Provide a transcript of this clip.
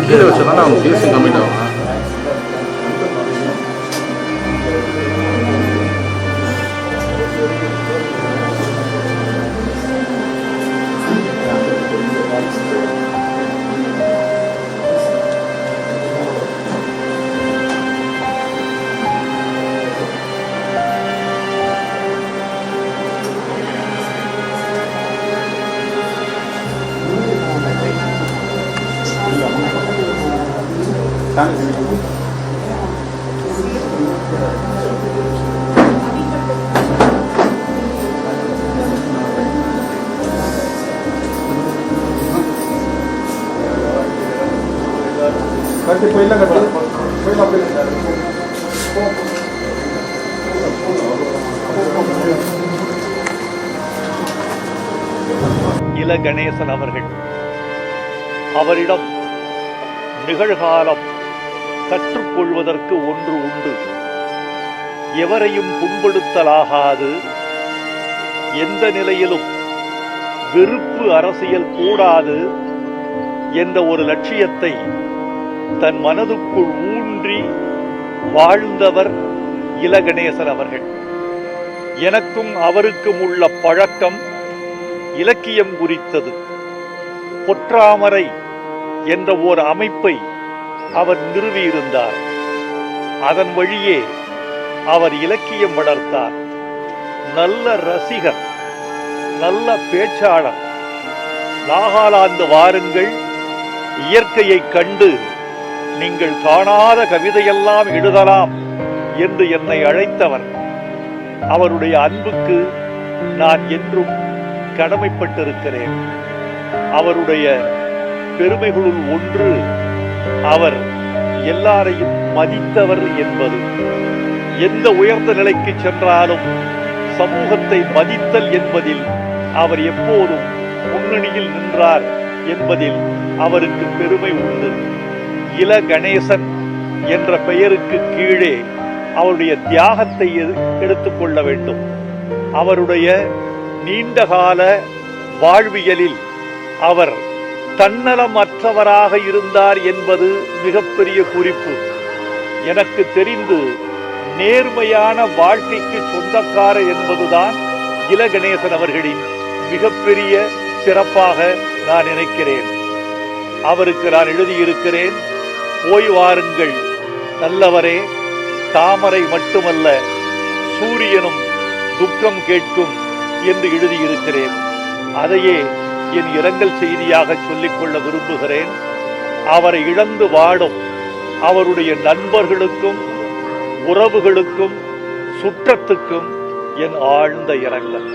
கையில் வச்சோன்னா அவங்க ஃபேஸும் கம்மிட் ஆகும். இல கணேசன் அவர்கள், அவரிடம் நிகழ்காலம் கற்றுக்கொள்வதற்கு ஒன்று உண்டு. எவரையும் புண்படுத்தலாகாது, எந்த நிலையிலும் வெறுப்பு அரசியல் கூடாது என்ற ஒரு லட்சியத்தை தன் மனதுக்குள் ஊன்றி வாழ்ந்தவர் இல கணேசன் அவர்கள். எனக்கும் அவருக்கும் உள்ள பழக்கம் இலக்கியம் குறித்தது. பொற்றாமரை என்ற ஓர் அமைப்பை அவர் நிறுவியிருந்தார். அதன் வழியே அவர் இலக்கியம் வளர்த்தார். நல்ல ரசிகர், நல்ல பேச்சாளர். நாகாலாந்து வாருங்கள், இயற்கையை கண்டு நீங்கள் காணாத கவிதையெல்லாம் எழுதலாம் என்று என்னை அழைத்தவர். அவருடைய அன்புக்கு நான் என்றும் கடமைப்பட்டிருக்கிறேன். அவருடைய பெருமைகளுள் ஒன்று, அவர் எல்லாரையும் மதித்தவர் என்பது. எந்த உயர்ந்த நிலைக்கு சென்றாலும் சமூகத்தை மதித்தல் என்பதில் அவர் எப்போதும் முன்னணியில் நின்றார் என்பதில் அவருக்கு பெருமை உண்டு. இல கணேசன் என்ற பெயருக்கு கீழே அவருடைய தியாகத்தை எடுத்துக்கொள்ள வேண்டும். அவருடைய நீண்டகால வாழ்வியலில் அவர் தன்னலமற்றவராக இருந்தார் என்பது மிகப்பெரிய குறிப்பு. எனக்கு தெரிந்து நேர்மையான வாழ்க்கைக்கு சொந்தக்காரர் என்பதுதான் இல கணேசன் அவர்களின் மிகப்பெரிய சிறப்பாக நான் நினைக்கிறேன். அவருக்கு நான் எழுதியிருக்கிறேன், போய் வாருங்கள் நல்லவரே, தாமரை மட்டுமல்ல சூரியனும் துக்கம் கேட்கும் என்று எழுதியிருக்கிறேன். அதையே என் இரங்கல் செய்தியாக சொல்லிக்கொள்ள விரும்புகிறேன். அவரை இழந்து வாடும் அவருடைய நண்பர்களுக்கும் உறவுகளுக்கும் சுற்றத்துக்கும் என் ஆழ்ந்த இரங்கல்.